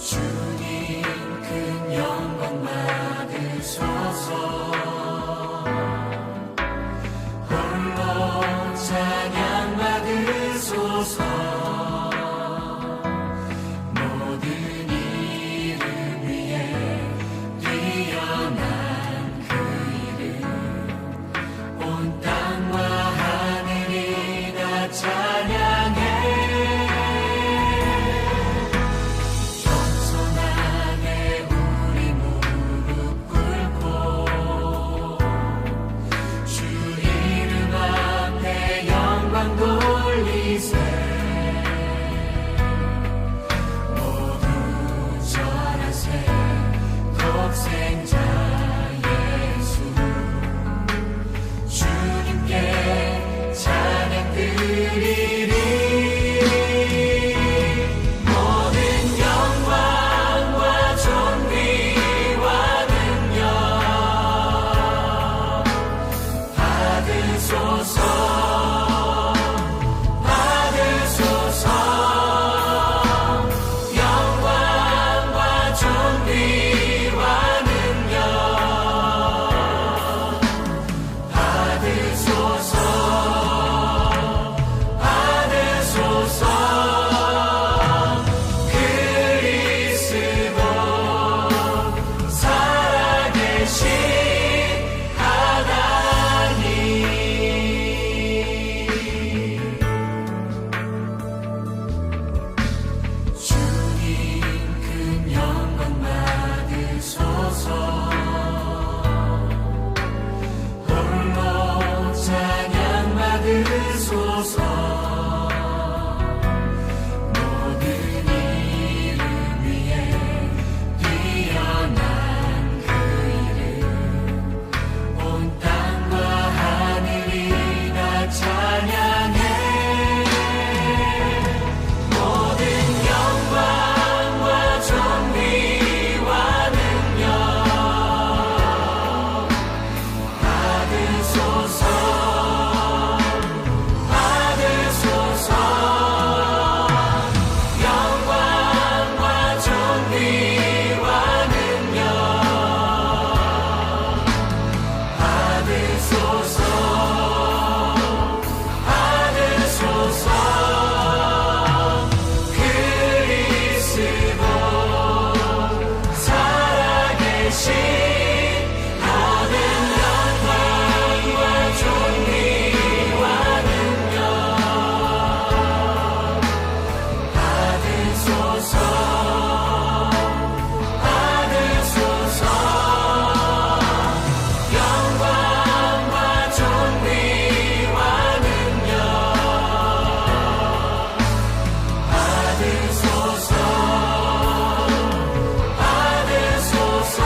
주님 큰 영광 받으소서. 홀로 찬양 받으소서. 모든 이름 위에 뛰어난 그 이름, 온 땅과 하늘이 다 찬양해. 겸손하게 우리 무릎 꿇고 주 이름 앞에 영광 돌리세. 모두 절하세. 독생자 예수 주님께 찬양 드리리. 모든 영광과 존귀와 능력 받으소서. 받으소서. 영광과 존귀와 능력 받으소서. 받으소서. 그리스도 살아계신 하나님. 주님 큰 영광 받으소서. 홀로 찬양 받으소서. 모든 이름 위에 뛰어난 그 이름, 온 땅과 하늘이 다 찬양해. 모든 영광과 존귀와 능력 받으소서. 받으소서. 영광과 존귀와 능력 받으소서. 받으소서. 그리스도 살아계신 모든 영광과 존귀와 능력 받으소서. 받으소서. 영광과 존귀와 능력 받으소서. 받으소서.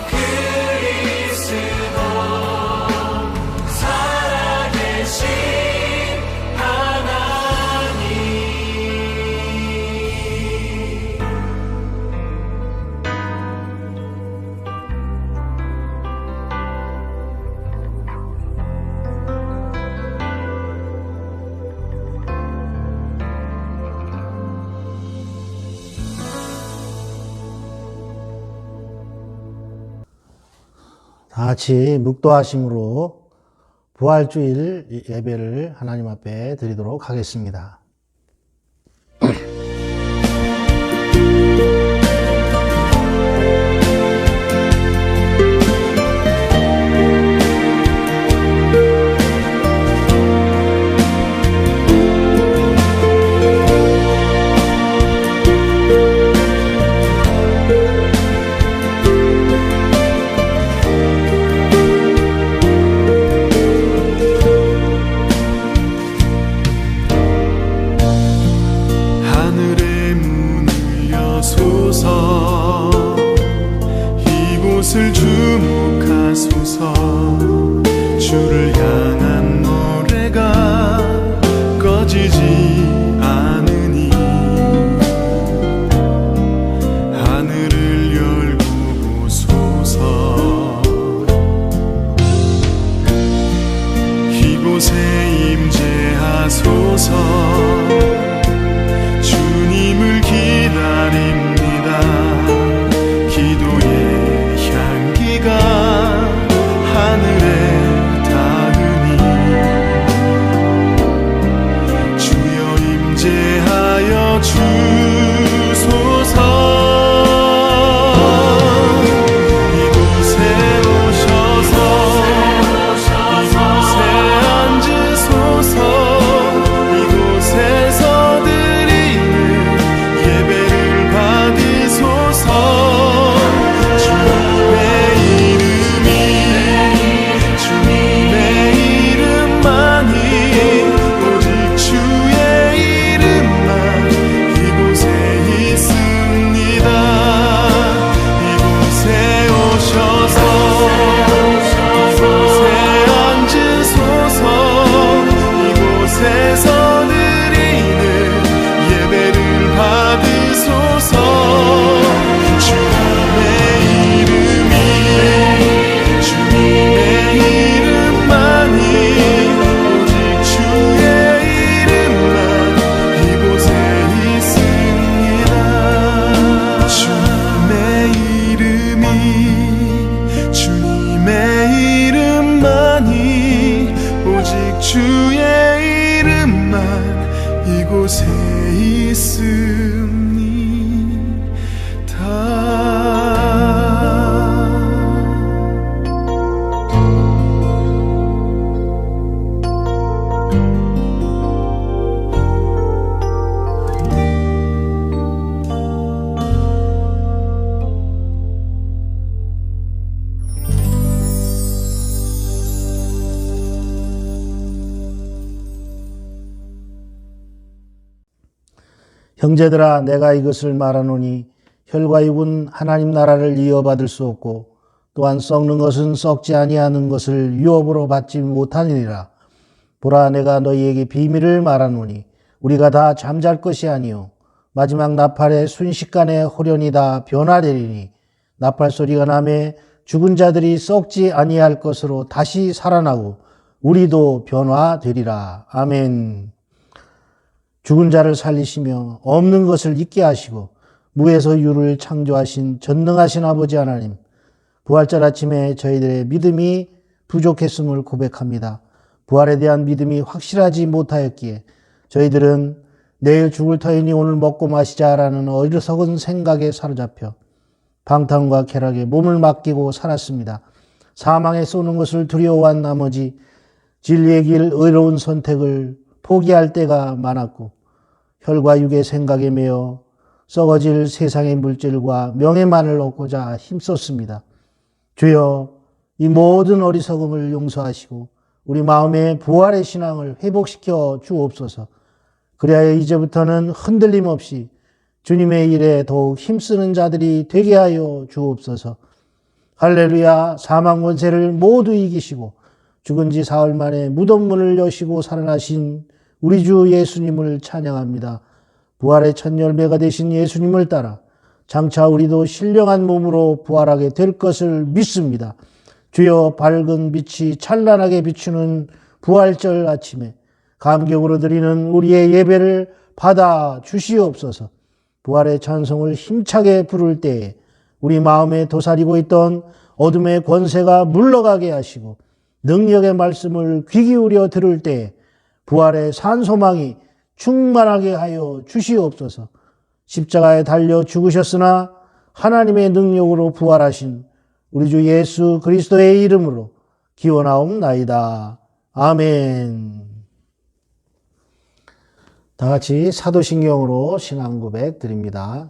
그리스도 살아계신 하나님. 다 같이 묵도하심으로 부활주일 예배를 하나님 앞에 드리도록 하겠습니다. 하늘의 문을 여소서. 이곳을 주목하소서. 주를 향한 노래가 꺼지지 않으니 하늘을 열고 보소서. 이곳에 임재하소서. 주님을 기다리는 구제하여 주소서. 이곳에 오셔서 이곳에 앉으소서. 이곳에서 드리는 예배를 받으소서. 주님의 이름만이 오직 주의 이름만 이곳에 있습니다. 이곳에 오셔서 이곳에 앉으소서. 이곳에서 드리는 예배를 받으소서. 주님의 이름만이 오직 주의 이름만 이곳에 있습니다. 주님의 이름만이 오직 주의 이름만 이곳에 형제들아, 내가 이것을 말하노니 혈과 육은 하나님 나라를 이어받을 수 없고 또한 썩는 것은 썩지 아니하는 것을 유업으로 받지 못하느니라. 보라, 내가 너희에게 비밀을 말하노니 우리가 다 잠잘 것이 아니요 마지막 나팔의 순식간에 호련히 다 변화되리니 나팔 소리가 나매 죽은 자들이 썩지 아니할 것으로 다시 살아나고 우리도 변화되리라. 아멘. 죽은 자를 살리시며 없는 것을 있게 하시고 무에서 유를 창조하신 전능하신 아버지 하나님, 부활절 아침에 저희들의 믿음이 부족했음을 고백합니다. 부활에 대한 믿음이 확실하지 못하였기에 저희들은 내일 죽을 터이니 오늘 먹고 마시자라는 어리석은 생각에 사로잡혀 방탕과 쾌락에 몸을 맡기고 살았습니다. 사망에 쏘는 것을 두려워한 나머지 진리의 길, 의로운 선택을 포기할 때가 많았고 혈과 육의 생각에 매여 썩어질 세상의 물질과 명예만을 얻고자 힘썼습니다. 주여, 이 모든 어리석음을 용서하시고 우리 마음의 부활의 신앙을 회복시켜 주옵소서. 그리하여 이제부터는 흔들림 없이 주님의 일에 더욱 힘쓰는 자들이 되게 하여 주옵소서. 할렐루야. 사망 권세를 모두 이기시고 죽은 지 사흘 만에 무덤 문을 여시고 살아나신 우리 주 예수님을 찬양합니다. 부활의 첫 열매가 되신 예수님을 따라 장차 우리도 신령한 몸으로 부활하게 될 것을 믿습니다. 주여, 밝은 빛이 찬란하게 비추는 부활절 아침에 감격으로 드리는 우리의 예배를 받아 주시옵소서. 부활의 찬송을 힘차게 부를 때에 우리 마음에 도사리고 있던 어둠의 권세가 물러가게 하시고 능력의 말씀을 귀 기울여 들을 때에 부활의 산소망이 충만하게 하여 주시옵소서. 십자가에 달려 죽으셨으나 하나님의 능력으로 부활하신 우리 주 예수 그리스도의 이름으로 기원하옵나이다. 아멘. 다 같이 사도신경으로 신앙 고백 드립니다.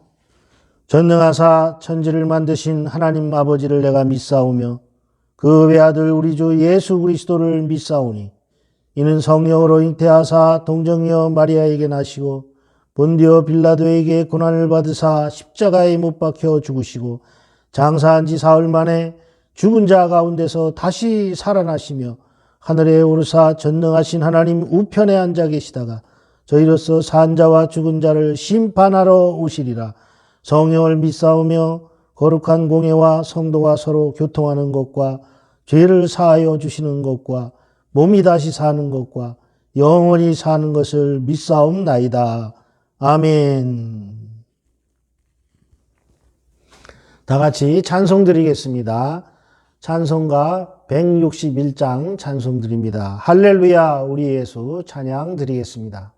전능하사 천지를 만드신 하나님 아버지를 내가 믿사오며 그 외아들 우리 주 예수 그리스도를 믿사오니 이는 성령으로 잉태하사 동정녀 마리아에게 나시고 본디오 빌라도에게 고난을 받으사 십자가에 못 박혀 죽으시고 장사한 지 사흘 만에 죽은 자 가운데서 다시 살아나시며 하늘에 오르사 전능하신 하나님 우편에 앉아 계시다가 저희로서 산 자와 죽은 자를 심판하러 오시리라. 성령을 믿사오며 거룩한 공예와 성도가 서로 교통하는 것과 죄를 사하여 주시는 것과 몸이 다시 사는 것과 영원히 사는 것을 믿사옵나이다. 아멘. 다 같이 찬송 드리겠습니다. 찬송가 161장 찬송 드립니다. 할렐루야 우리 예수 찬양 드리겠습니다.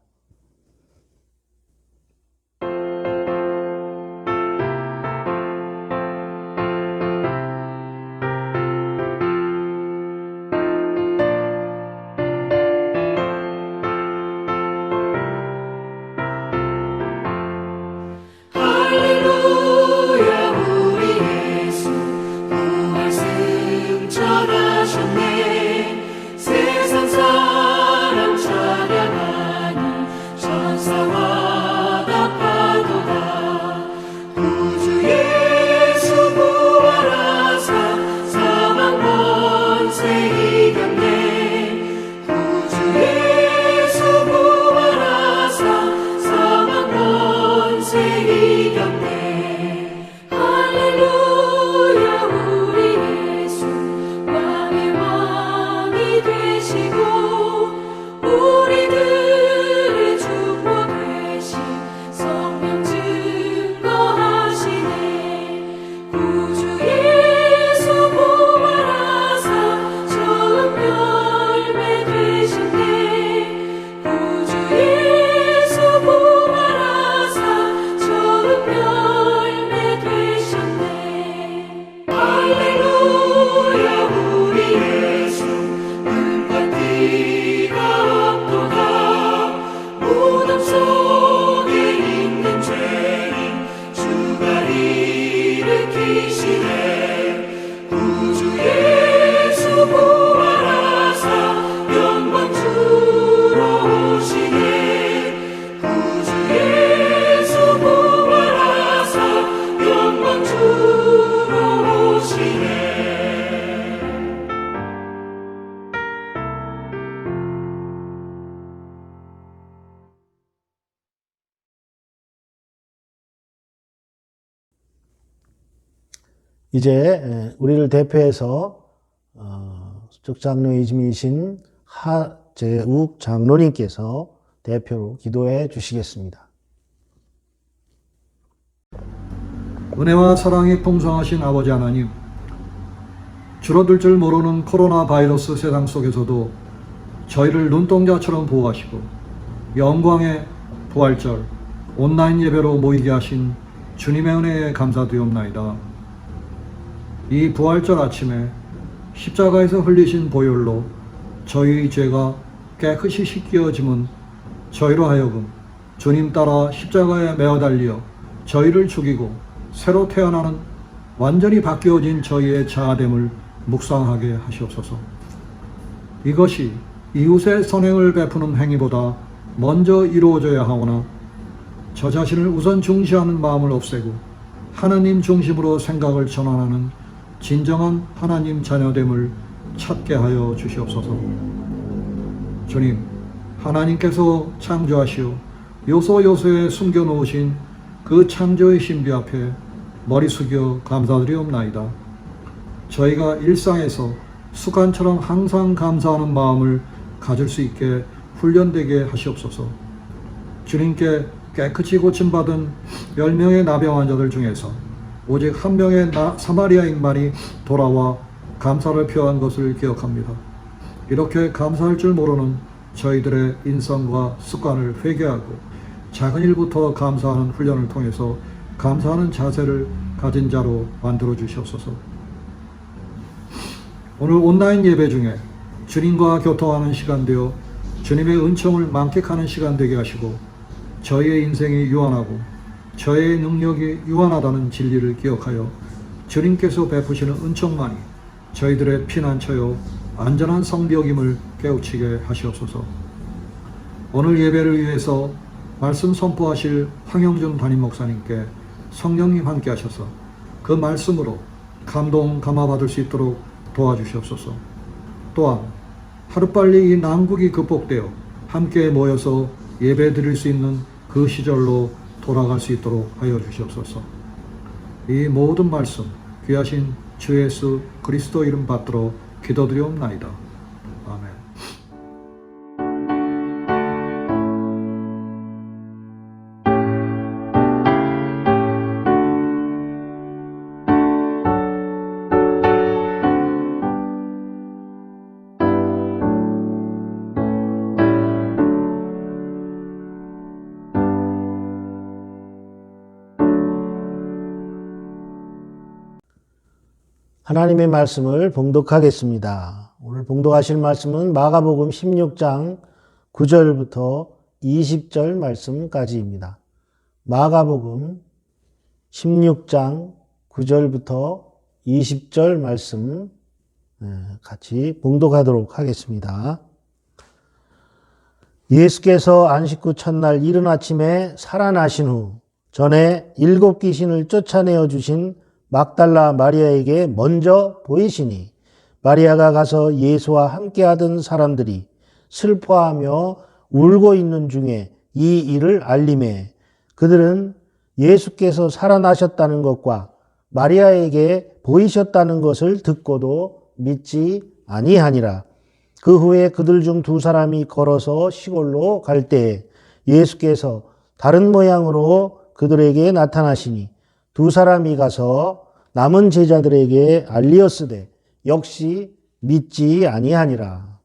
이제 우리를 대표해서 수적장로이신 하재욱 장로님께서 대표로 기도해 주시겠습니다. 은혜와 사랑이 풍성하신 아버지 하나님, 줄어들 줄 모르는 코로나 바이러스 세상 속에서도 저희를 눈동자처럼 보호하시고 영광의 부활절 온라인 예배로 모이게 하신 주님의 은혜에 감사드리옵나이다. 이 부활절 아침에 십자가에서 흘리신 보혈로 저희 죄가 깨끗이 씻겨짐은 저희로 하여금 주님 따라 십자가에 매어 달려 저희를 죽이고 새로 태어나는 완전히 바뀌어진 저희의 자아됨을 묵상하게 하시옵소서. 이것이 이웃의 선행을 베푸는 행위보다 먼저 이루어져야 하오나 저 자신을 우선 중시하는 마음을 없애고 하나님 중심으로 생각을 전환하는 진정한 하나님 자녀됨을 찾게 하여 주시옵소서. 주님, 하나님께서 창조하시어 요소요소에 숨겨놓으신 그 창조의 신비 앞에 머리 숙여 감사드리옵나이다. 저희가 일상에서 습관처럼 항상 감사하는 마음을 가질 수 있게 훈련되게 하시옵소서. 주님께 깨끗이 고침받은 10명의 나병 환자들 중에서 오직 한 명의 사마리아인만이 돌아와 감사를 표한 것을 기억합니다. 이렇게 감사할 줄 모르는 저희들의 인성과 습관을 회개하고 작은 일부터 감사하는 훈련을 통해서 감사하는 자세를 가진 자로 만들어 주시옵소서. 오늘 온라인 예배 중에 주님과 교통하는 시간 되어 주님의 은총을 만끽하는 시간 되게 하시고 저희의 인생이 유한하고 저의 능력이 유한하다는 진리를 기억하여 주님께서 베푸시는 은총만이 저희들의 피난처요 안전한 성벽임을 깨우치게 하시옵소서. 오늘 예배를 위해서 말씀 선포하실 황영준 담임 목사님께 성령님 함께 하셔서 그 말씀으로 감동 감화받을 수 있도록 도와주시옵소서. 또한 하루빨리 이 난국이 극복되어 함께 모여서 예배 드릴 수 있는 그 시절로 돌아갈 수 있도록 하여 주시옵소서. 이 모든 말씀 귀하신 주 예수 그리스도 이름 받들어 기도드리옵나이다. 아멘. 하나님의 말씀을 봉독하겠습니다. 오늘 봉독하실 말씀은 마가복음 16장 9절부터 20절 말씀까지입니다. 마가복음 16장 9절부터 20절 말씀 같이 봉독하도록 하겠습니다. 예수께서 안식 후 첫날 이른 아침에 살아나신 후 전에 7 귀신을 쫓아내어 주신 막달라 마리아에게 먼저 보이시니 마리아가 가서 예수와 함께하던 사람들이 슬퍼하며 울고 있는 중에 이 일을 알림해 그들은 예수께서 살아나셨다는 것과 마리아에게 보이셨다는 것을 듣고도 믿지 아니하니라. 그 후에 그들 중 2 사람이 걸어서 시골로 갈 때에 예수께서 다른 모양으로 그들에게 나타나시니 2 사람이 가서 남은 제자들에게 알리었으되 역시 믿지 아니하니라.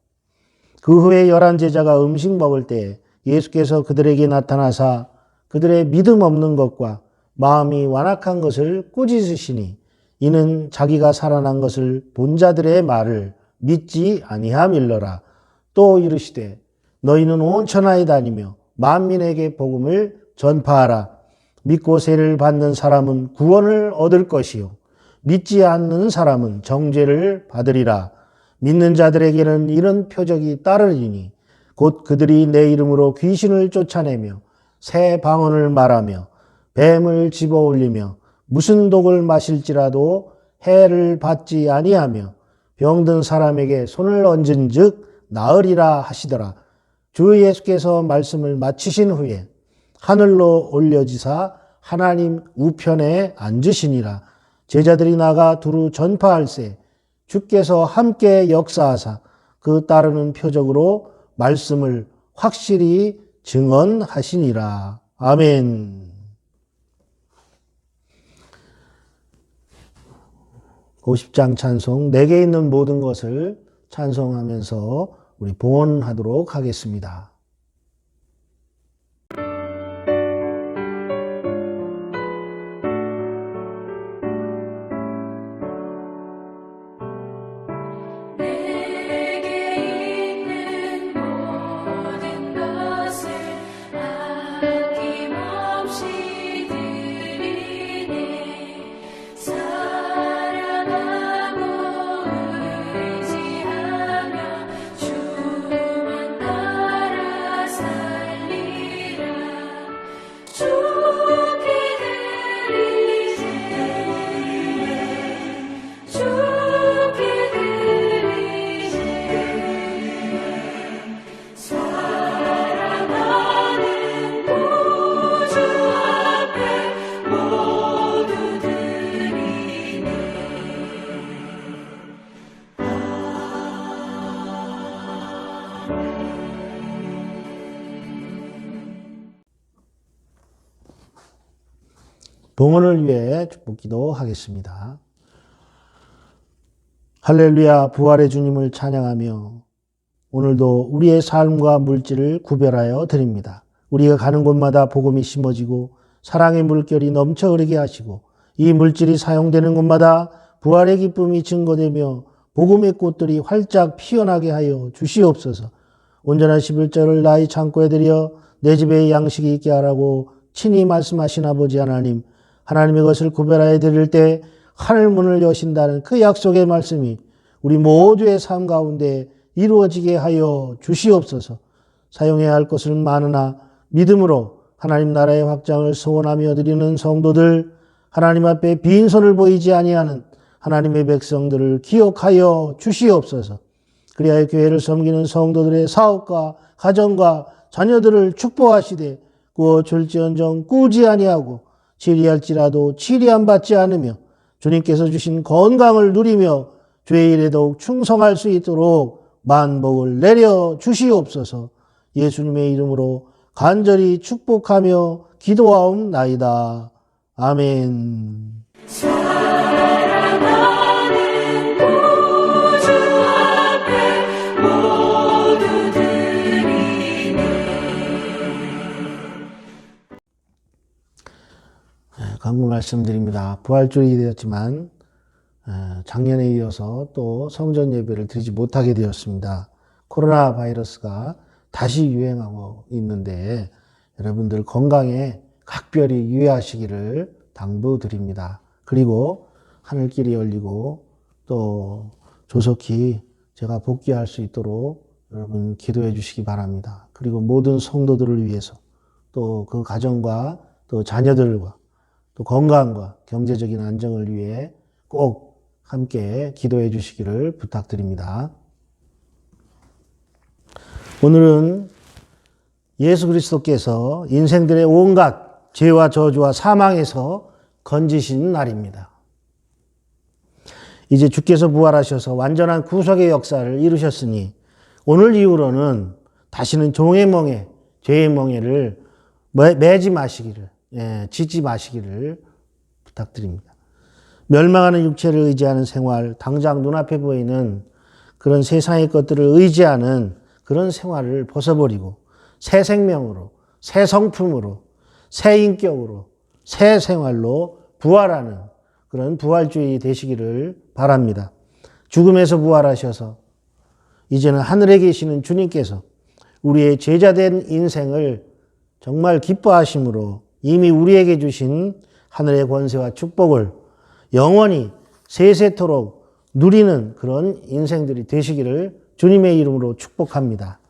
그 후에 11 제자가 음식 먹을 때 예수께서 그들에게 나타나사 그들의 믿음 없는 것과 마음이 완악한 것을 꾸짖으시니 이는 자기가 살아난 것을 본 자들의 말을 믿지 아니함일러라. 또 이르시되 너희는 온 천하에 다니며 만민에게 복음을 전파하라. 믿고 세례를 받는 사람은 구원을 얻을 것이요 믿지 않는 사람은 정죄를 받으리라. 믿는 자들에게는 이런 표적이 따르리니 곧 그들이 내 이름으로 귀신을 쫓아내며 새 방언을 말하며 뱀을 집어올리며 무슨 독을 마실지라도 해를 받지 아니하며 병든 사람에게 손을 얹은즉 나으리라 하시더라. 주 예수께서 말씀을 마치신 후에 하늘로 올려지사 하나님 우편에 앉으시니라. 제자들이 나가 두루 전파할세 주께서 함께 역사하사 그 따르는 표적으로 말씀을 확실히 증언하시니라. 아멘. 50장 찬송, 내게 있는 모든 것을 찬송하면서 우리 봉헌하도록 하겠습니다. 봉헌을 위해 축복기도 하겠습니다. 할렐루야, 부활의 주님을 찬양하며 오늘도 우리의 삶과 물질을 구별하여 드립니다. 우리가 가는 곳마다 복음이 심어지고 사랑의 물결이 넘쳐 흐르게 하시고 이 물질이 사용되는 곳마다 부활의 기쁨이 증거되며 복음의 꽃들이 활짝 피어나게 하여 주시옵소서. 온전한 11절을 나의 창고에 들여 내 집에 양식이 있게 하라고 친히 말씀하신 아버지 하나님, 하나님의 것을 구별하여 드릴 때 하늘 문을 여신다는 그 약속의 말씀이 우리 모두의 삶 가운데 이루어지게 하여 주시옵소서. 사용해야 할 것은 많으나 믿음으로 하나님 나라의 확장을 소원하며 드리는 성도들, 하나님 앞에 빈손을 보이지 아니하는 하나님의 백성들을 기억하여 주시옵소서. 그리하여 교회를 섬기는 성도들의 사업과 가정과 자녀들을 축복하시되 구워줄지언정 꾸지 아니하고 치리할지라도 치리함 받지 않으며 주님께서 주신 건강을 누리며 주의 일에 더욱 충성할 수 있도록 만복을 내려 주시옵소서. 예수님의 이름으로 간절히 축복하며 기도하옵나이다. 아멘. 사랑하는 구주 앞에 모두 드리네. 간구 말씀드립니다. 부활주일이 되었지만 작년에 이어서 또 성전 예배를 드리지 못하게 되었습니다. 코로나 바이러스가 다시 유행하고 있는데 여러분들 건강에 각별히 유의하시기를 당부드립니다. 그리고 하늘길이 열리고 또 조속히 제가 복귀할 수 있도록 여러분 기도해 주시기 바랍니다. 그리고 모든 성도들을 위해서 또 그 가정과 또 자녀들과 또 건강과 경제적인 안정을 위해 꼭 함께 기도해 주시기를 부탁드립니다. 오늘은 예수 그리스도께서 인생들의 온갖 죄와 저주와 사망에서 건지신 날입니다. 이제 주께서 부활하셔서 완전한 구속의 역사를 이루셨으니 오늘 이후로는 다시는 종의 멍에, 죄의 멍에를 매지 마시기를, 짓지 마시기를 부탁드립니다. 멸망하는 육체를 의지하는 생활, 당장 눈앞에 보이는 그런 세상의 것들을 의지하는 그런 생활을 벗어버리고 새 생명으로, 새 성품으로, 새 인격으로, 새 생활로 부활하는 그런 부활주의 되시기를 바랍니다. 죽음에서 부활하셔서 이제는 하늘에 계시는 주님께서 우리의 제자된 인생을 정말 기뻐하심으로 이미 우리에게 주신 하늘의 권세와 축복을 영원히 세세토록 누리는 그런 인생들이 되시기를 주님의 이름으로 축복합니다.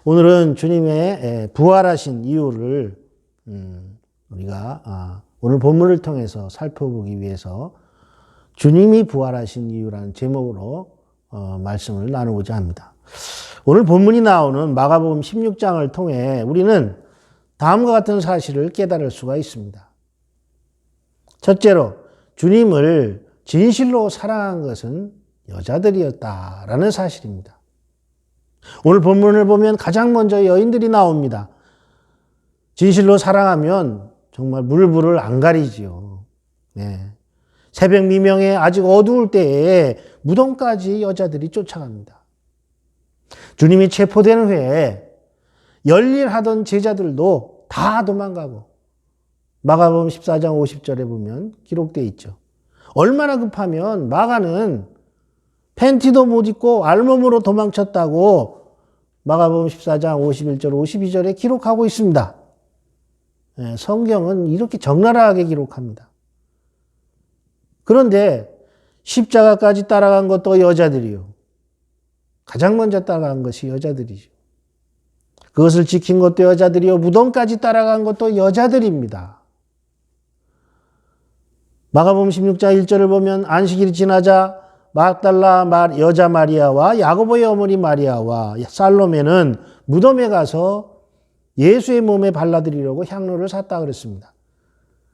오늘은 주님의 부활하신 이유를 우리가 오늘 본문을 통해서 살펴보기 위해서 주님이 부활하신 이유라는 제목으로 말씀을 나누고자 합니다. 오늘 본문이 나오는 마가복음 16장을 통해 우리는 다음과 같은 사실을 깨달을 수가 있습니다. 첫째로 주님을 진실로 사랑한 것은 여자들이었다라는 사실입니다. 오늘 본문을 보면 가장 먼저 여인들이 나옵니다. 진실로 사랑하면 정말 물불을 안 가리지요. 네. 새벽 미명에 아직 어두울 때에 무덤까지 여자들이 쫓아갑니다. 주님이 체포되는 후에 열일하던 제자들도 다 도망가고 마가복음 14장 50절에 보면 기록되어 있죠. 얼마나 급하면 마가는 팬티도 못 입고 알몸으로 도망쳤다고 마가복음 14장 51절 52절에 기록하고 있습니다. 성경은 이렇게 적나라하게 기록합니다. 그런데 십자가까지 따라간 것도 여자들이요. 가장 먼저 따라간 것이 여자들이죠. 그것을 지킨 것도 여자들이요. 무덤까지 따라간 것도 여자들입니다. 마가복음 16장 1절을 보면 안식일이 지나자 막달라 여자 마리아와 야고보의 어머니 마리아와 살로메는 무덤에 가서 예수의 몸에 발라드리려고 향로를 샀다 그랬습니다.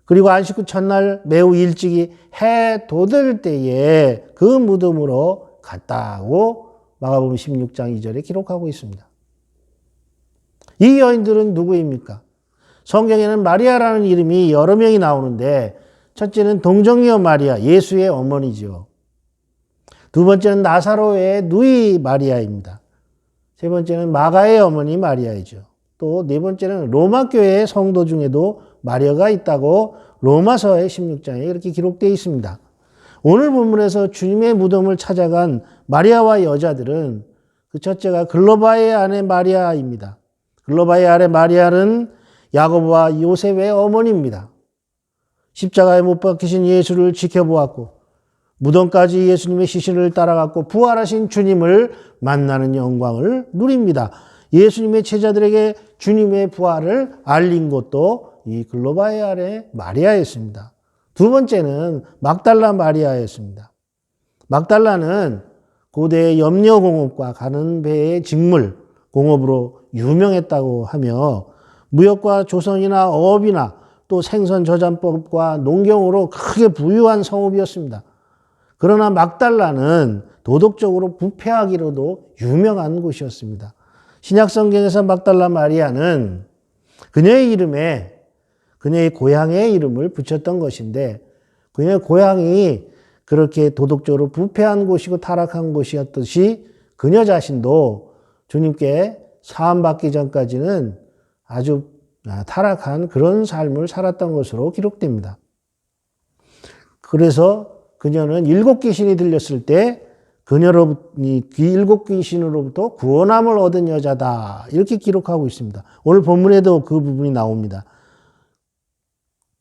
그리고 안식 후 첫날 매우 일찍이 해 돋을 때에 그 무덤으로 갔다고 마가복음 16장 2절에 기록하고 있습니다. 이 여인들은 누구입니까? 성경에는 마리아라는 이름이 여러 명이 나오는데 첫째는 동정녀 마리아, 예수의 어머니죠. 두 번째는 나사로의 누이 마리아입니다. 세 번째는 마가의 어머니 마리아이죠. 또 네 번째는 로마 교회의 성도 중에도 마리아가 있다고 로마서의 16장에 이렇게 기록되어 있습니다. 오늘 본문에서 주님의 무덤을 찾아간 마리아와 여자들은 그 첫째가 글로바의 아내 마리아입니다. 글로바의 아내 마리아는 야고보와 요셉의 어머니입니다. 십자가에 못 박히신 예수를 지켜보았고 무덤까지 예수님의 시신을 따라갔고 부활하신 주님을 만나는 영광을 누립니다. 예수님의 제자들에게 주님의 부활을 알린 것도 이 글로바의 아내 마리아였습니다. 두 번째는 막달라 마리아였습니다. 막달라는 고대의 염려공업과 가는 배의 직물 공업으로 유명했다고 하며 무역과 조선이나 어업이나 또 생선 저장법과 농경으로 크게 부유한 성읍이었습니다. 그러나 막달라는 도덕적으로 부패하기로도 유명한 곳이었습니다. 신약성경에서 막달라 마리아는 그녀의 이름에 그녀의 고향의 이름을 붙였던 것인데 그녀의 고향이 그렇게 도덕적으로 부패한 곳이고 타락한 곳이었듯이 그녀 자신도 주님께 사함받기 전까지는 아주 타락한 그런 삶을 살았던 것으로 기록됩니다. 그래서 그녀는 7 귀신이 들렸을 때 그녀로부터 이 7 귀신으로부터 구원함을 얻은 여자다 이렇게 기록하고 있습니다. 오늘 본문에도 그 부분이 나옵니다.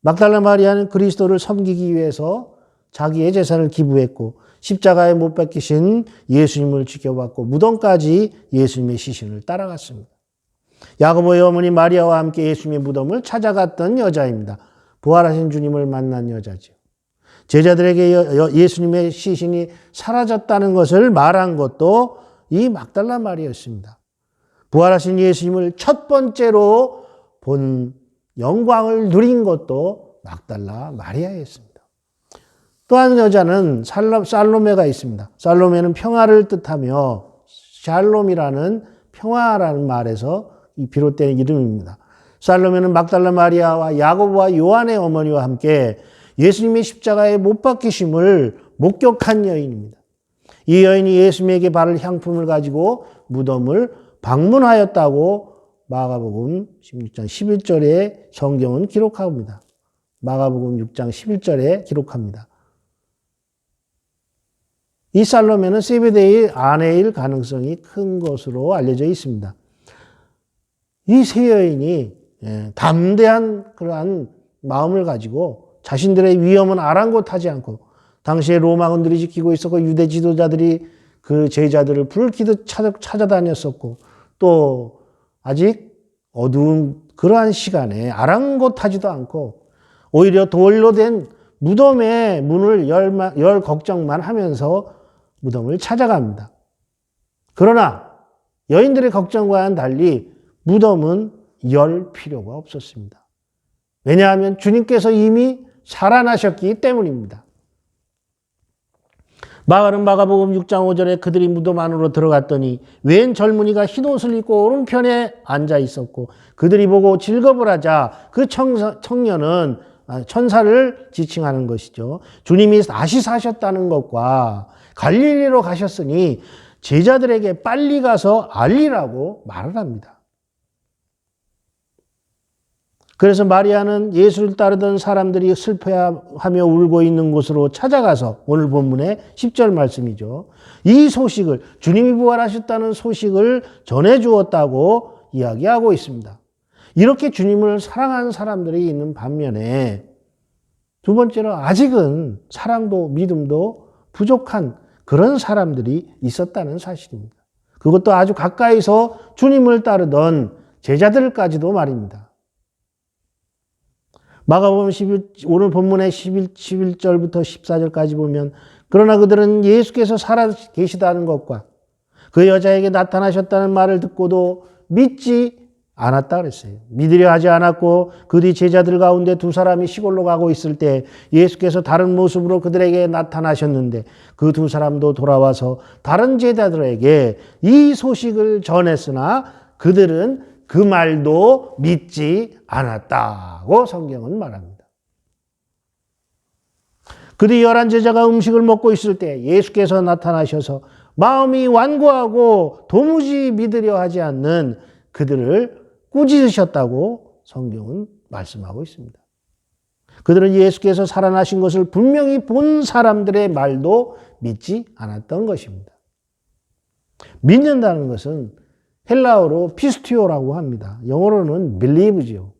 막달라 마리아는 그리스도를 섬기기 위해서 자기의 재산을 기부했고 십자가에 못 박히신 예수님을 지켜봤고 무덤까지 예수님의 시신을 따라갔습니다. 야고보의 어머니 마리아와 함께 예수님의 무덤을 찾아갔던 여자입니다. 부활하신 주님을 만난 여자죠. 제자들에게 예수님의 시신이 사라졌다는 것을 말한 것도 이 막달라 마리아였습니다. 부활하신 예수님을 첫 번째로 본 영광을 누린 것도 막달라 마리아였습니다. 또 한 여자는 살로메가 있습니다. 살로메는 평화를 뜻하며 샬롬이라는 평화라는 말에서 비롯된 이름입니다. 살로메는 막달라 마리아와 야고보와 요한의 어머니와 함께 예수님의 십자가에 못 박히심을 목격한 여인입니다. 이 여인이 예수님에게 바를 향품을 가지고 무덤을 방문하였다고 마가복음 16장 11절에 성경은 기록합니다. 마가복음 6장 11절에 기록합니다. 이 살로메는 세베대의 아내일 가능성이 큰 것으로 알려져 있습니다. 이 세 여인이 담대한 그러한 마음을 가지고 자신들의 위험은 아랑곳하지 않고 당시에 로마군들이 지키고 있었고 유대 지도자들이 그 제자들을 불키듯 찾아다녔었고 또 아직 어두운 그러한 시간에 아랑곳하지도 않고 오히려 돌로 된 무덤의 문을 열 걱정만 하면서 무덤을 찾아갑니다. 그러나 여인들의 걱정과는 달리 무덤은 열 필요가 없었습니다. 왜냐하면 주님께서 이미 살아나셨기 때문입니다. 마가는 마가복음 6장 5절에 그들이 무덤 안으로 들어갔더니 웬 젊은이가 흰옷을 입고 오른편에 앉아 있었고 그들이 보고 질겁을 하자 그 청년은 천사를 지칭하는 것이죠. 주님이 다시 사셨다는 것과 갈릴리로 가셨으니 제자들에게 빨리 가서 알리라고 말을 합니다. 그래서 마리아는 예수를 따르던 사람들이 슬퍼하며 울고 있는 곳으로 찾아가서 오늘 본문의 10절 말씀이죠. 이 소식을 주님이 부활하셨다는 소식을 전해주었다고 이야기하고 있습니다. 이렇게 주님을 사랑하는 사람들이 있는 반면에 두 번째로 아직은 사랑도 믿음도 부족한 그런 사람들이 있었다는 사실입니다. 그것도 아주 가까이서 주님을 따르던 제자들까지도 말입니다. 마가복음 오늘 본문의 11절부터 14절까지 보면 그러나 그들은 예수께서 살아 계시다는 것과 그 여자에게 나타나셨다는 말을 듣고도 믿지 않았다 그랬어요. 믿으려 하지 않았고 그 뒤 제자들 가운데 두 사람이 시골로 가고 있을 때 예수께서 다른 모습으로 그들에게 나타나셨는데 그 두 사람도 돌아와서 다른 제자들에게 이 소식을 전했으나 그들은 그 말도 믿지 않았다고 성경은 말합니다. 그 뒤 11제자가 음식을 먹고 있을 때 예수께서 나타나셔서 마음이 완고하고 도무지 믿으려 하지 않는 그들을 꾸짖으셨다고 성경은 말씀하고 있습니다. 그들은 예수께서 살아나신 것을 분명히 본 사람들의 말도 믿지 않았던 것입니다. 믿는다는 것은 헬라어로 피스티오라고 합니다. 영어로는 believe죠.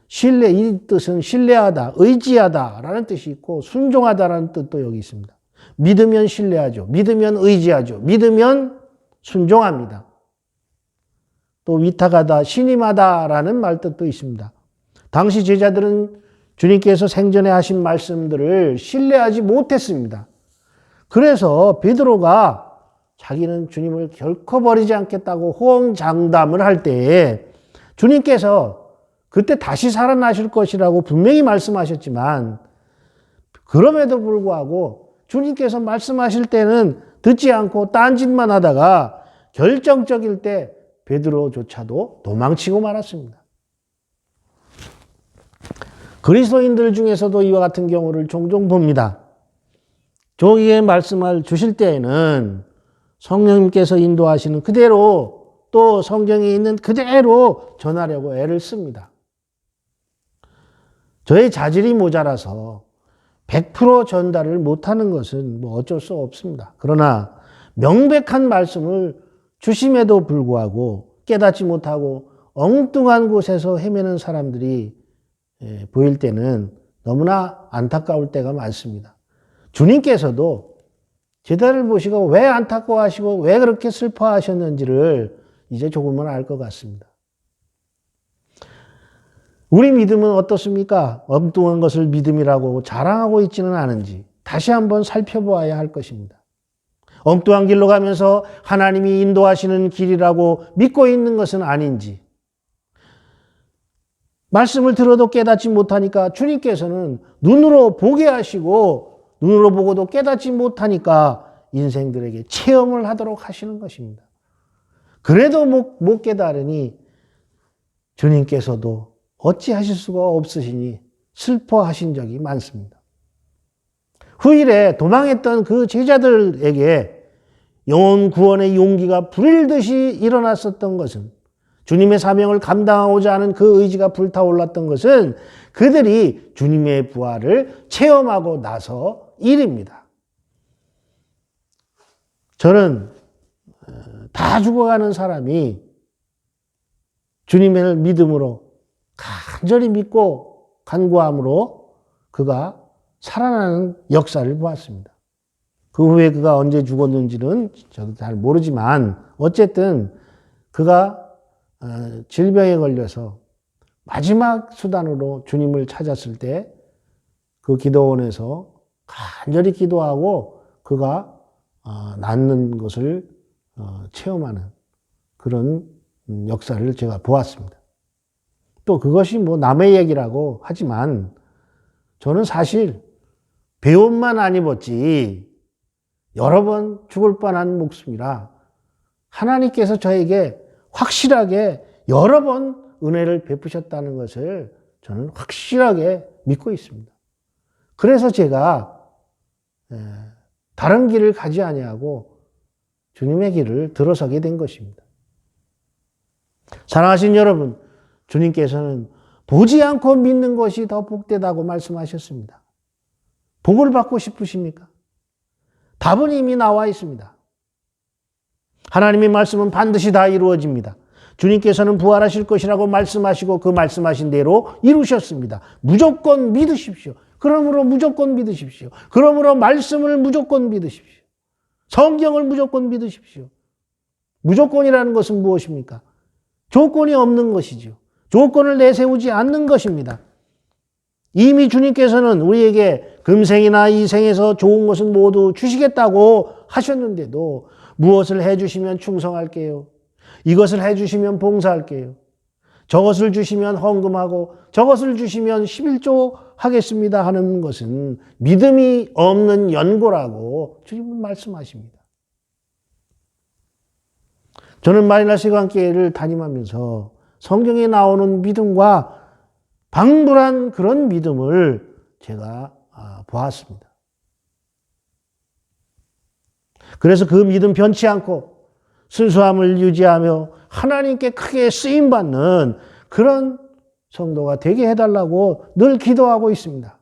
신뢰, 이 뜻은 신뢰하다, 의지하다라는 뜻이 있고 순종하다라는 뜻도 여기 있습니다. 믿으면 신뢰하죠. 믿으면 의지하죠. 믿으면 순종합니다. 또 위탁하다, 신임하다라는 말뜻도 있습니다. 당시 제자들은 주님께서 생전에 하신 말씀들을 신뢰하지 못했습니다. 그래서 베드로가 자기는 주님을 결코 버리지 않겠다고 호언장담을 할 때에 주님께서 그때 다시 살아나실 것이라고 분명히 말씀하셨지만 그럼에도 불구하고 주님께서 말씀하실 때는 듣지 않고 딴짓만 하다가 결정적일 때 베드로조차도 도망치고 말았습니다. 그리스도인들 중에서도 이와 같은 경우를 종종 봅니다. 종에게 말씀을 주실 때에는 성령님께서 인도하시는 그대로 또 성경에 있는 그대로 전하려고 애를 씁니다. 저의 자질이 모자라서 100% 전달을 못하는 것은 뭐 어쩔 수 없습니다. 그러나 명백한 말씀을 주심에도 불구하고 깨닫지 못하고 엉뚱한 곳에서 헤매는 사람들이 보일 때는 너무나 안타까울 때가 많습니다. 주님께서도 제자를 보시고 왜 안타까워하시고 왜 그렇게 슬퍼하셨는지를 이제 조금은 알 것 같습니다. 우리 믿음은 어떻습니까? 엉뚱한 것을 믿음이라고 자랑하고 있지는 않은지 다시 한번 살펴보아야 할 것입니다. 엉뚱한 길로 가면서 하나님이 인도하시는 길이라고 믿고 있는 것은 아닌지, 말씀을 들어도 깨닫지 못하니까 주님께서는 눈으로 보게 하시고 눈으로 보고도 깨닫지 못하니까 인생들에게 체험을 하도록 하시는 것입니다. 그래도 못 깨달으니 주님께서도 어찌하실 수가 없으시니 슬퍼하신 적이 많습니다. 후일에 도망했던 그 제자들에게 영혼 구원의 용기가 불일듯이 일어났었던 것은, 주님의 사명을 감당하고자 하는 그 의지가 불타올랐던 것은 그들이 주님의 부활을 체험하고 나서 일입니다. 저는 다 죽어가는 사람이 주님을 믿음으로 간절히 믿고 간구함으로 그가 살아나는 역사를 보았습니다. 그 후에 그가 언제 죽었는지는 저도 잘 모르지만 어쨌든 그가 질병에 걸려서 마지막 수단으로 주님을 찾았을 때 그 기도원에서 간절히 기도하고 그가 낫는 것을 체험하는 그런 역사를 제가 보았습니다. 또 그것이 뭐 남의 얘기라고 하지만 저는 사실 배옷만 안 입었지 여러 번 죽을 뻔한 목숨이라 하나님께서 저에게 확실하게 여러 번 은혜를 베푸셨다는 것을 저는 확실하게 믿고 있습니다. 그래서 제가 다른 길을 가지 아니하고 주님의 길을 들어서게 된 것입니다. 사랑하신 여러분, 주님께서는 보지 않고 믿는 것이 더 복되다고 말씀하셨습니다. 복을 받고 싶으십니까? 답은 이미 나와 있습니다. 하나님의 말씀은 반드시 다 이루어집니다. 주님께서는 부활하실 것이라고 말씀하시고 그 말씀하신 대로 이루셨습니다. 무조건 믿으십시오. 그러므로 무조건 믿으십시오. 그러므로 말씀을 무조건 믿으십시오. 성경을 무조건 믿으십시오. 무조건이라는 것은 무엇입니까? 조건이 없는 것이죠. 조건을 내세우지 않는 것입니다. 이미 주님께서는 우리에게 금생이나 이생에서 좋은 것은 모두 주시겠다고 하셨는데도 무엇을 해주시면 충성할게요. 이것을 해주시면 봉사할게요. 저것을 주시면 헌금하고 저것을 주시면 11조 하겠습니다 하는 것은 믿음이 없는 연고라고 주님은 말씀하십니다. 저는 마리나 세관교회를 담임하면서 성경에 나오는 믿음과 방불한 그런 믿음을 제가 보았습니다. 그래서 그 믿음 변치 않고 순수함을 유지하며 하나님께 크게 쓰임받는 그런 성도가 되게 해달라고 늘 기도하고 있습니다.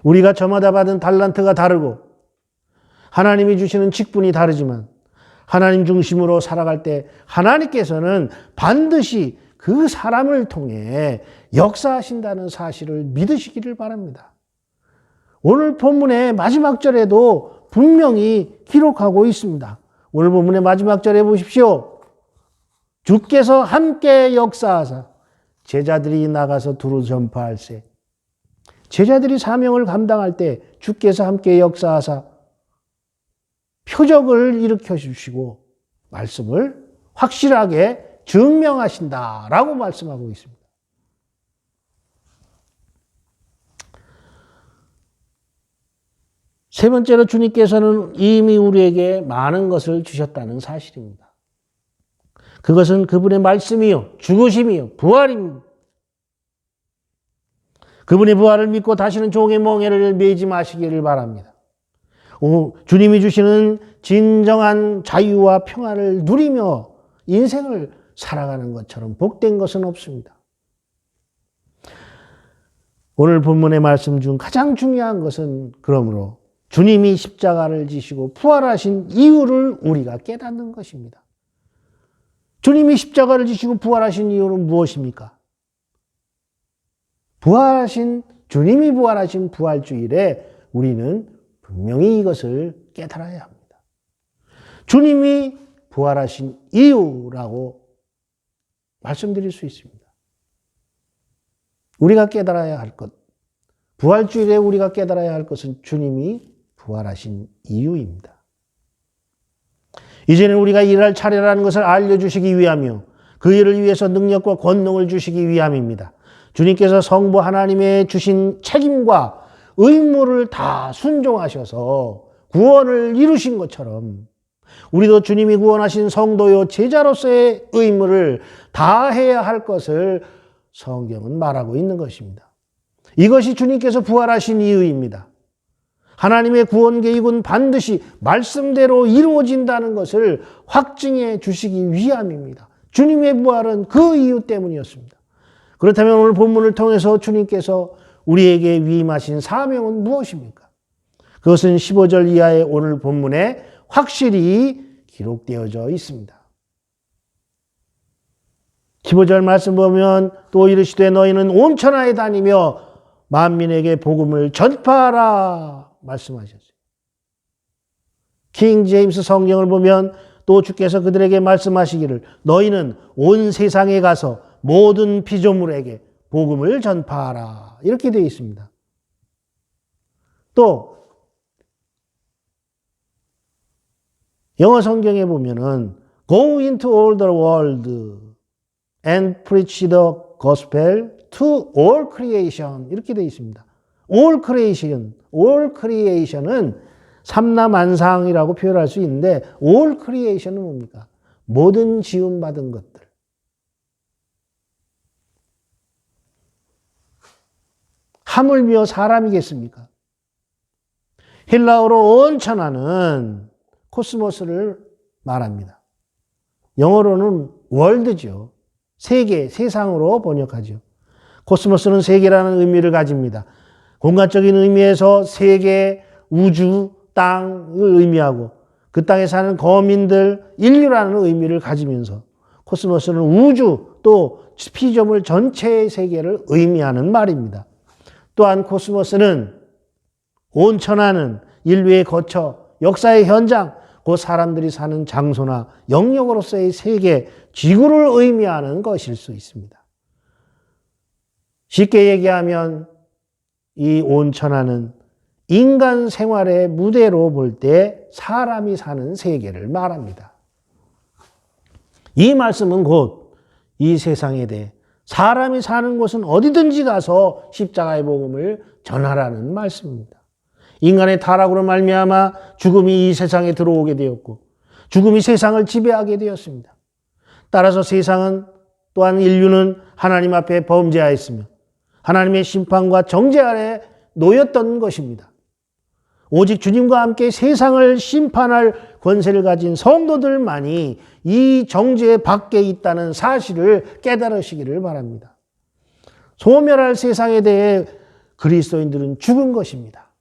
우리가 저마다 받은 달란트가 다르고 하나님이 주시는 직분이 다르지만 하나님 중심으로 살아갈 때 하나님께서는 반드시 그 사람을 통해 역사하신다는 사실을 믿으시기를 바랍니다. 오늘 본문의 마지막 절에도 분명히 기록하고 있습니다. 오늘 본문의 마지막 절에 보십시오. 주께서 함께 역사하사 제자들이 나가서 두루 전파할세. 제자들이 사명을 감당할 때 주께서 함께 역사하사 표적을 일으켜 주시고 말씀을 확실하게 증명하신다라고 말씀하고 있습니다. 세 번째로 주님께서는 이미 우리에게 많은 것을 주셨다는 사실입니다. 그것은 그분의 말씀이요, 죽으심이요, 부활입니다. 그분의 부활을 믿고 다시는 종의 멍에를 매지 마시기를 바랍니다. 주님이 주시는 진정한 자유와 평안을 누리며 인생을 살아가는 것처럼 복된 것은 없습니다. 오늘 본문의 말씀 중 가장 중요한 것은 그러므로 주님이 십자가를 지시고 부활하신 이유를 우리가 깨닫는 것입니다. 주님이 십자가를 지시고 부활하신 이유는 무엇입니까? 주님이 부활하신 부활주일에 우리는 분명히 이것을 깨달아야 합니다. 주님이 부활하신 이유라고 말씀드릴 수 있습니다. 우리가 깨달아야 할 것, 부활주일에 우리가 깨달아야 할 것은 주님이 부활하신 이유입니다. 이제는 우리가 일할 차례라는 것을 알려주시기 위하며 그 일을 위해서 능력과 권능을 주시기 위함입니다. 주님께서 성부 하나님의 주신 책임과 의무를 다 순종하셔서 구원을 이루신 것처럼 우리도 주님이 구원하신 성도요 제자로서의 의무를 다해야 할 것을 성경은 말하고 있는 것입니다. 이것이 주님께서 부활하신 이유입니다. 하나님의 구원 계획은 반드시 말씀대로 이루어진다는 것을 확증해 주시기 위함입니다. 주님의 부활은 그 이유 때문이었습니다. 그렇다면 오늘 본문을 통해서 주님께서 우리에게 위임하신 사명은 무엇입니까? 그것은 15절 이하의 오늘 본문에 확실히 기록되어져 있습니다. 15절 말씀 보면 또 이르시되 너희는 온 천하에 다니며 만민에게 복음을 전파하라 말씀하셨어요. 킹 제임스 성경을 보면 또 주께서 그들에게 말씀하시기를 너희는 온 세상에 가서 모든 피조물에게 복음을 전파하라 이렇게 되어 있습니다. 또 영어 성경에 보면은 Go into all the world and preach the gospel to all creation 이렇게 되어 있습니다. All creation은 삼라만상이라고 표현할 수 있는데 all creation은 뭡니까? 모든 지음받은 것들. 하물며 사람이겠습니까? 헬라어로 온 천하는 코스모스를 말합니다. 영어로는 월드죠. 세계, 세상으로 번역하죠. 코스모스는 세계라는 의미를 가집니다. 공간적인 의미에서 세계, 우주, 땅을 의미하고 그 땅에 사는 거민들, 인류라는 의미를 가지면서 코스모스는 우주 또 피조물 전체의 세계를 의미하는 말입니다. 또한 코스모스는 온 천하는 인류의 거처, 역사의 현장, 그 사람들이 사는 장소나 영역으로서의 세계, 지구를 의미하는 것일 수 있습니다. 쉽게 얘기하면 이 온 천하는 인간 생활의 무대로 볼 때 사람이 사는 세계를 말합니다. 이 말씀은 곧 이 세상에 대해 사람이 사는 곳은 어디든지 가서 십자가의 복음을 전하라는 말씀입니다. 인간의 타락으로 말미암아 죽음이 이 세상에 들어오게 되었고 죽음이 세상을 지배하게 되었습니다. 따라서 세상은 또한 인류는 하나님 앞에 범죄하였으며 하나님의 심판과 정죄 아래 놓였던 것입니다. 오직 주님과 함께 세상을 심판할 권세를 가진 성도들만이 이 정죄 밖에 있다는 사실을 깨달으시기를 바랍니다. 소멸할 세상에 대해 그리스도인들은 죽은 것입니다.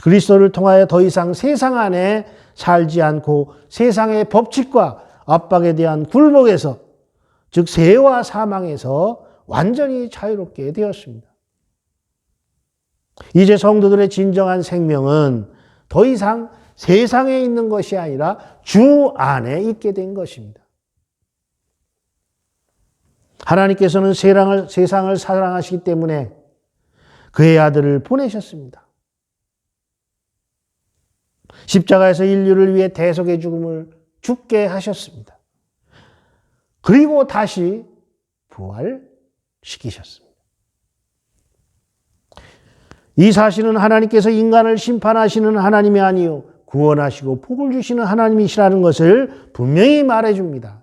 그리스도를 통하여 더 이상 세상 안에 살지 않고 세상의 법칙과 압박에 대한 굴복에서, 즉 죄와 사망에서 완전히 자유롭게 되었습니다. 이제 성도들의 진정한 생명은 더 이상 세상에 있는 것이 아니라 주 안에 있게 된 것입니다. 하나님께서는 세상을 사랑하시기 때문에 그의 아들을 보내셨습니다. 십자가에서 인류를 위해 대속의 죽음을 죽게 하셨습니다. 그리고 다시 부활시키셨습니다. 이 사실은 하나님께서 인간을 심판하시는 하나님이 아니요 구원하시고 복을 주시는 하나님이시라는 것을 분명히 말해줍니다.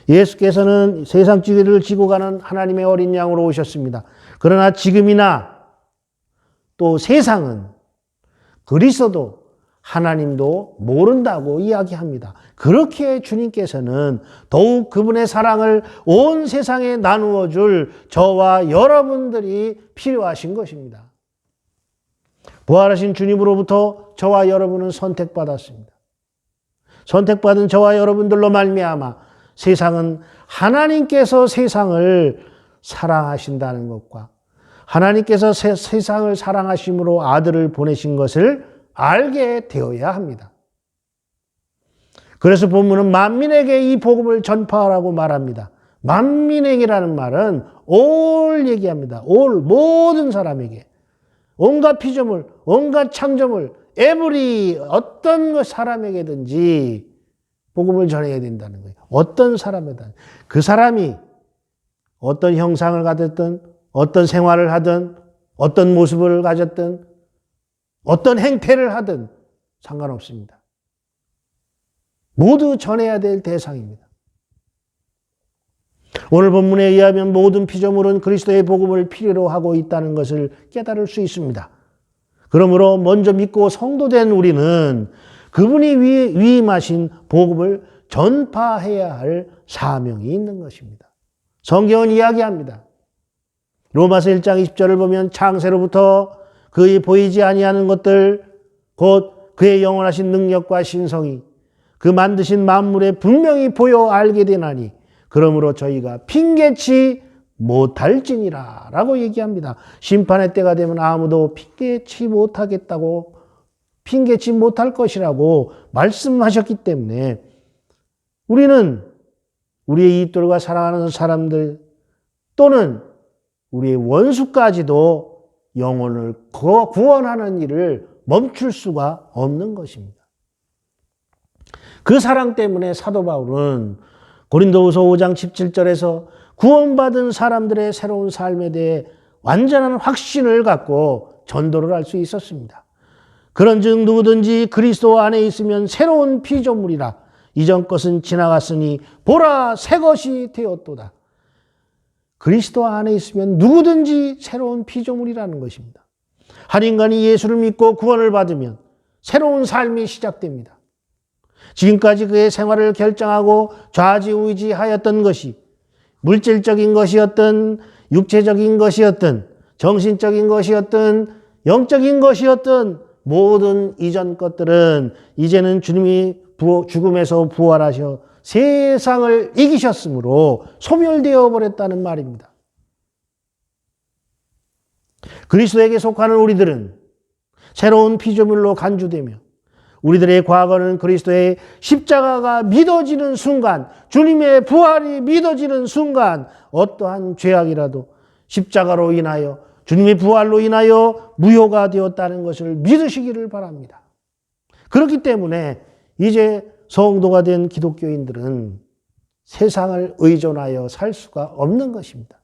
예수께서는 세상 지위를 지고 가는 하나님의 어린 양으로 오셨습니다. 그러나 지금이나 또 세상은 그리스도도 하나님도 모른다고 이야기합니다. 그렇게 주님께서는 더욱 그분의 사랑을 온 세상에 나누어 줄 저와 여러분들이 필요하신 것입니다. 부활하신 주님으로부터 저와 여러분은 선택받았습니다. 선택받은 저와 여러분들로 말미암아 세상은 하나님께서 세상을 사랑하신다는 것과 하나님께서 세상을 사랑하심으로 아들을 보내신 것을 알게 되어야 합니다. 그래서 본문은 만민에게 이 복음을 전파하라고 말합니다. 만민에게라는 말은 all 얘기합니다. all, 모든 사람에게. 온갖 피조물, 온갖 창조물, every, 어떤 사람에게든지 복음을 전해야 된다는 거예요. 어떤 사람에든. 그 사람이 어떤 형상을 가졌든, 어떤 생활을 하든, 어떤 모습을 가졌든, 어떤 행태를 하든 상관없습니다. 모두 전해야 될 대상입니다. 오늘 본문에 의하면 모든 피조물은 그리스도의 복음을 필요로 하고 있다는 것을 깨달을 수 있습니다. 그러므로 먼저 믿고 성도된 우리는 그분이 위임하신 복음을 전파해야 할 사명이 있는 것입니다. 성경은 이야기합니다. 로마서 1장 20절을 보면 창세로부터 그의 보이지 아니하는 것들 곧 그의 영원하신 능력과 신성이 그 만드신 만물에 분명히 보여 알게 되나니 그러므로 저희가 핑계치 못할지니라 라고 얘기합니다. 심판의 때가 되면 아무도 핑계치 못하겠다고 핑계치 못할 것이라고 말씀하셨기 때문에 우리는 우리의 이웃들과 사랑하는 사람들 또는 우리의 원수까지도 영혼을 구원하는 일을 멈출 수가 없는 것입니다. 그 사랑 때문에 사도 바울은 고린도후서 5장 17절에서 구원받은 사람들의 새로운 삶에 대해 완전한 확신을 갖고 전도를 할 수 있었습니다. 그런즉 누구든지 그리스도 안에 있으면 새로운 피조물이라. 이전 것은 지나갔으니 보라 새 것이 되었도다. 그리스도 안에 있으면 누구든지 새로운 피조물이라는 것입니다. 한 인간이 예수를 믿고 구원을 받으면 새로운 삶이 시작됩니다. 지금까지 그의 생활을 결정하고 좌지우지하였던 것이 물질적인 것이었든 육체적인 것이었든 정신적인 것이었든 영적인 것이었든 모든 이전 것들은 이제는 주님이 죽음에서 부활하셔 세상을 이기셨으므로 소멸되어 버렸다는 말입니다. 그리스도에게 속하는 우리들은 새로운 피조물로 간주되며 우리들의 과거는 그리스도의 십자가가 믿어지는 순간, 주님의 부활이 믿어지는 순간 어떠한 죄악이라도 십자가로 인하여 주님의 부활로 인하여 무효가 되었다는 것을 믿으시기를 바랍니다. 그렇기 때문에 이제 성도가 된 기독교인들은 세상을 의존하여 살 수가 없는 것입니다.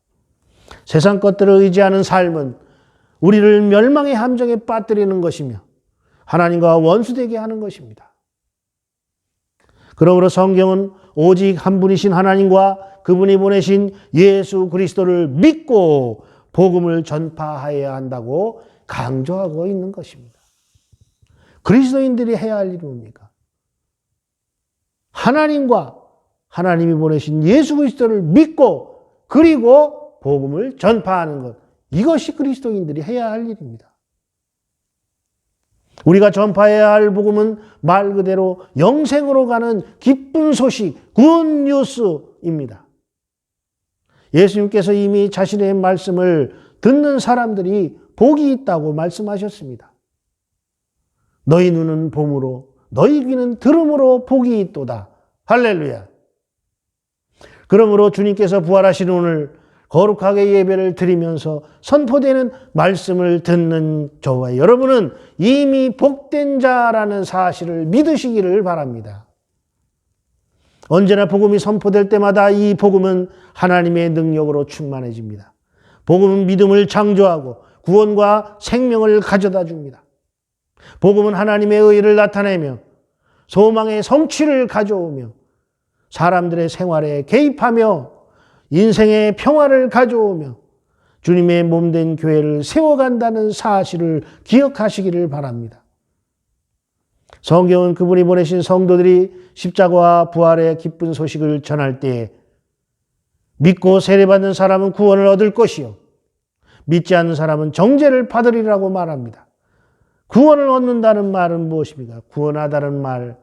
세상 것들을 의지하는 삶은 우리를 멸망의 함정에 빠뜨리는 것이며 하나님과 원수되게 하는 것입니다. 그러므로 성경은 오직 한 분이신 하나님과 그분이 보내신 예수 그리스도를 믿고 복음을 전파해야 한다고 강조하고 있는 것입니다. 그리스도인들이 해야 할 일이 뭡니까? 하나님과 하나님이 보내신 예수 그리스도를 믿고 그리고 복음을 전파하는 것. 이것이 그리스도인들이 해야 할 일입니다. 우리가 전파해야 할 복음은 말 그대로 영생으로 가는 기쁜 소식, 굿뉴스입니다. 예수님께서 이미 자신의 말씀을 듣는 사람들이 복이 있다고 말씀하셨습니다. 너희 눈은 봄으로 너희 귀는 들음으로 복이 있도다. 할렐루야. 그러므로 주님께서 부활하신 오늘 거룩하게 예배를 드리면서 선포되는 말씀을 듣는 저와 여러분은 이미 복된 자라는 사실을 믿으시기를 바랍니다. 언제나 복음이 선포될 때마다 이 복음은 하나님의 능력으로 충만해집니다. 복음은 믿음을 창조하고 구원과 생명을 가져다 줍니다. 복음은 하나님의 의를 나타내며 소망의 성취를 가져오며 사람들의 생활에 개입하며 인생의 평화를 가져오며 주님의 몸된 교회를 세워간다는 사실을 기억하시기를 바랍니다. 성경은 그분이 보내신 성도들이 십자가와 부활의 기쁜 소식을 전할 때에 믿고 세례받는 사람은 구원을 얻을 것이요 믿지 않는 사람은 정죄를 받으리라고 말합니다. 구원을 얻는다는 말은 무엇입니까? 구원하다는 말,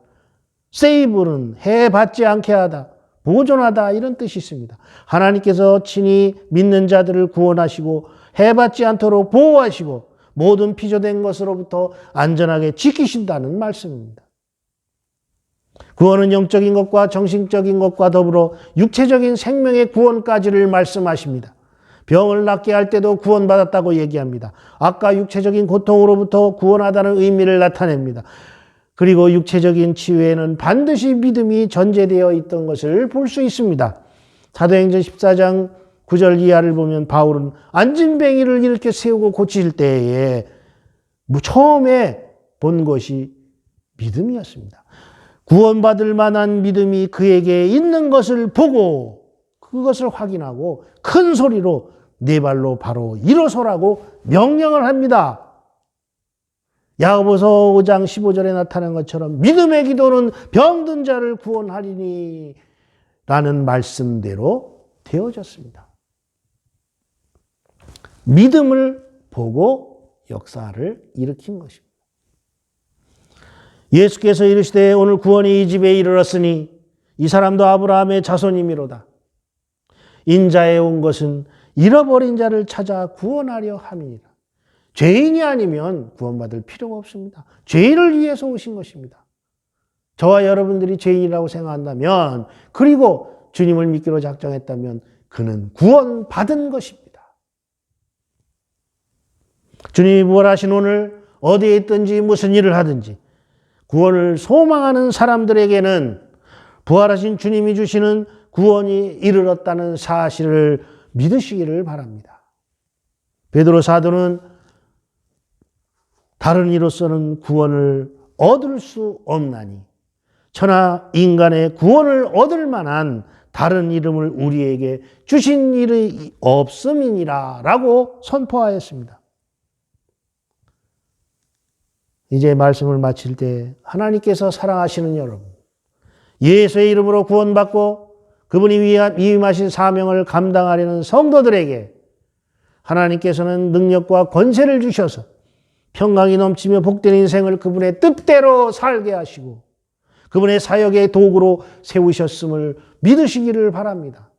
세이브는 해받지 않게 하다, 보존하다 이런 뜻이 있습니다. 하나님께서 친히 믿는 자들을 구원하시고 해받지 않도록 보호하시고 모든 피조된 것으로부터 안전하게 지키신다는 말씀입니다. 구원은 영적인 것과 정신적인 것과 더불어 육체적인 생명의 구원까지를 말씀하십니다. 병을 낫게 할 때도 구원받았다고 얘기합니다. 아까 육체적인 고통으로부터 구원하다는 의미를 나타냅니다. 그리고 육체적인 치유에는 반드시 믿음이 전제되어 있던 것을 볼 수 있습니다. 사도행전 14장 9절 이하를 보면 바울은 안진뱅이를 이렇게 세우고 고칠 때에 처음에 본 것이 믿음이었습니다. 구원받을 만한 믿음이 그에게 있는 것을 보고 그것을 확인하고 큰 소리로 네 발로 바로 일어서라고 명령을 합니다. 야고보서 5장 15절에 나타난 것처럼 믿음의 기도는 병든 자를 구원하리니 라는 말씀대로 되어졌습니다. 믿음을 보고 역사를 일으킨 것입니다. 예수께서 이르시되 오늘 구원이 이 집에 이르렀으니 이 사람도 아브라함의 자손이미로다. 인자에 온 것은 잃어버린 자를 찾아 구원하려 함이니라. 죄인이 아니면 구원받을 필요가 없습니다. 죄인을 위해서 오신 것입니다. 저와 여러분들이 죄인이라고 생각한다면 그리고 주님을 믿기로 작정했다면 그는 구원받은 것입니다. 주님이 부활하신 오늘 어디에 있든지 무슨 일을 하든지 구원을 소망하는 사람들에게는 부활하신 주님이 주시는 구원이 이르렀다는 사실을 믿으시기를 바랍니다. 베드로 사도는 다른 이로서는 구원을 얻을 수 없나니 천하 인간의 구원을 얻을 만한 다른 이름을 우리에게 주신 일이 없음이니라 라고 선포하였습니다. 이제 말씀을 마칠 때 하나님께서 사랑하시는 여러분, 예수의 이름으로 구원받고 그분이 위임하신 사명을 감당하려는 성도들에게 하나님께서는 능력과 권세를 주셔서 평강이 넘치며 복된 인생을 그분의 뜻대로 살게 하시고 그분의 사역의 도구로 세우셨음을 믿으시기를 바랍니다.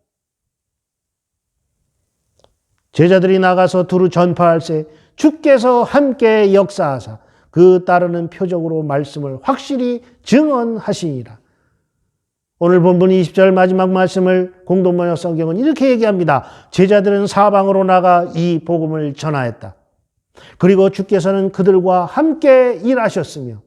제자들이 나가서 두루 전파할세 주께서 함께 역사하사 그 따르는 표적으로 말씀을 확실히 증언하시니라. 오늘 본문 20절 마지막 말씀을 공동번역 성경은 이렇게 얘기합니다. 제자들은 사방으로 나가 이 복음을 전하였다. 그리고 주께서는 그들과 함께 일하셨으며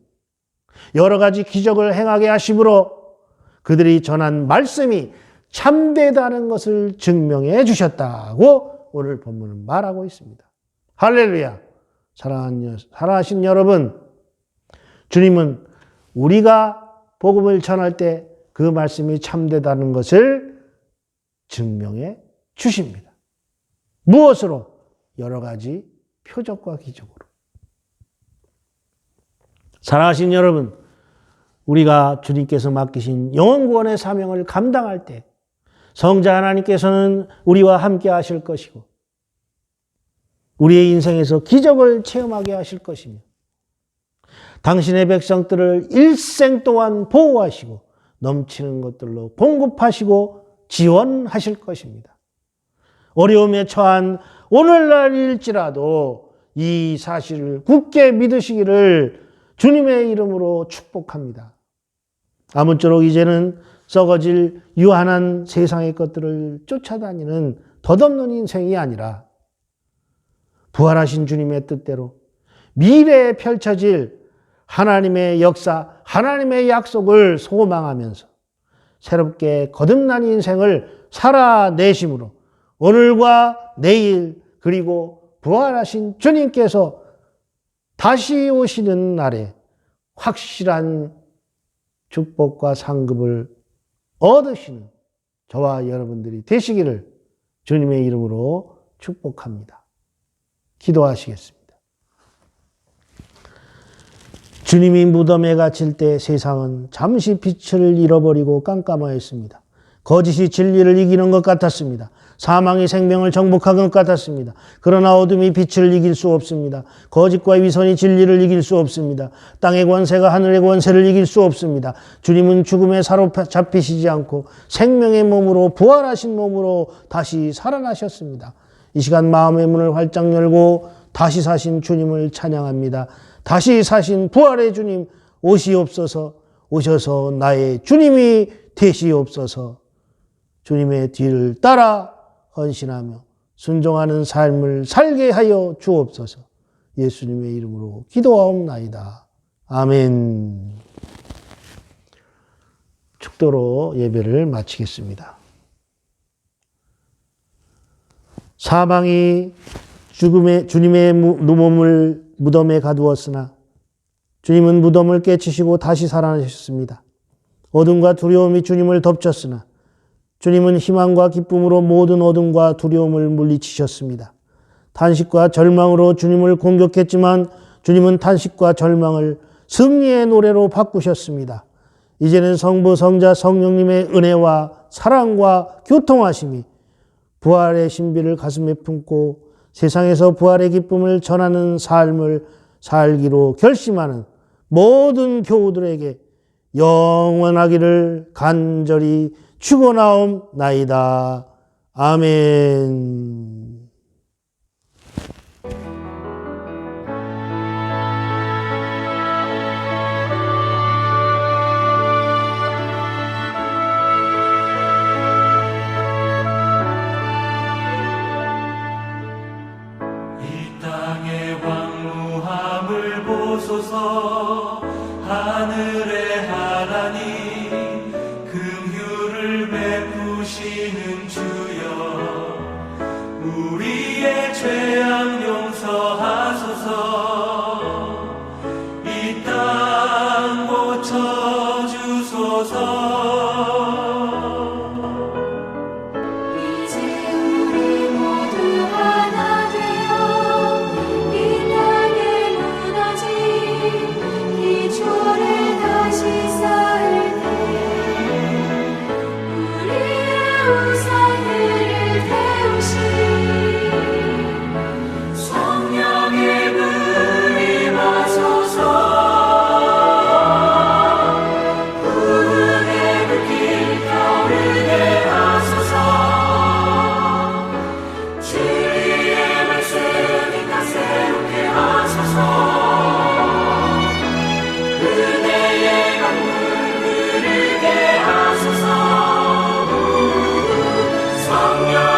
여러 가지 기적을 행하게 하심으로 그들이 전한 말씀이 참되다는 것을 증명해 주셨다고 오늘 본문은 말하고 있습니다. 할렐루야! 사랑하신 여러분, 주님은 우리가 복음을 전할 때 그 말씀이 참되다는 것을 증명해 주십니다. 무엇으로? 여러 가지 표적과 기적으로. 사랑하신 여러분, 우리가 주님께서 맡기신 영혼구원의 사명을 감당할 때 성자 하나님께서는 우리와 함께 하실 것이고 우리의 인생에서 기적을 체험하게 하실 것이며 당신의 백성들을 일생 동안 보호하시고 넘치는 것들로 공급하시고 지원하실 것입니다. 어려움에 처한 오늘날일지라도 이 사실을 굳게 믿으시기를 주님의 이름으로 축복합니다. 아무쪼록 이제는 썩어질 유한한 세상의 것들을 쫓아다니는 덧없는 인생이 아니라 부활하신 주님의 뜻대로 미래에 펼쳐질 하나님의 역사, 하나님의 약속을 소망하면서 새롭게 거듭난 인생을 살아내심으로 오늘과 내일 그리고 부활하신 주님께서 다시 오시는 날에 확실한 축복과 상급을 얻으시는 저와 여러분들이 되시기를 주님의 이름으로 축복합니다. 기도하시겠습니다. 주님이 무덤에 갇힐 때 세상은 잠시 빛을 잃어버리고 깜깜하였습니다. 거짓이 진리를 이기는 것 같았습니다. 사망이 생명을 정복하는 것 같았습니다. 그러나 어둠이 빛을 이길 수 없습니다. 거짓과 위선이 진리를 이길 수 없습니다. 땅의 권세가 하늘의 권세를 이길 수 없습니다. 주님은 죽음에 사로잡히시지 않고 생명의 몸으로 부활하신 몸으로 다시 살아나셨습니다. 이 시간 마음의 문을 활짝 열고 다시 사신 주님을 찬양합니다. 다시 사신 부활의 주님 오시옵소서. 오셔서 나의 주님이 되시옵소서. 주님의 뒤를 따라 헌신하며 순종하는 삶을 살게 하여 주옵소서. 예수님의 이름으로 기도하옵나이다. 아멘. 축도로 예배를 마치겠습니다. 사망이 주님의 몸을 무덤에 가두었으나 주님은 무덤을 깨치시고 다시 살아나셨습니다. 어둠과 두려움이 주님을 덮쳤으나 주님은 희망과 기쁨으로 모든 어둠과 두려움을 물리치셨습니다. 탄식과 절망으로 주님을 공격했지만 주님은 탄식과 절망을 승리의 노래로 바꾸셨습니다. 이제는 성부, 성자, 성령님의 은혜와 사랑과 교통하심이 부활의 신비를 가슴에 품고 세상에서 부활의 기쁨을 전하는 삶을 살기로 결심하는 모든 교우들에게 영원하기를 간절히 축원하옵나이다. 아멘. 하늘의 하나님 긍휼을 베푸시는 주여 우리의 죄악 용서하소서. 태우사 그를 태우시 성령의 불이 마소서 부흥의 불길 타오르게 하소서 주의 말씀이 다새롭게 하소서 은혜의 강물 흐르게 하소서 성령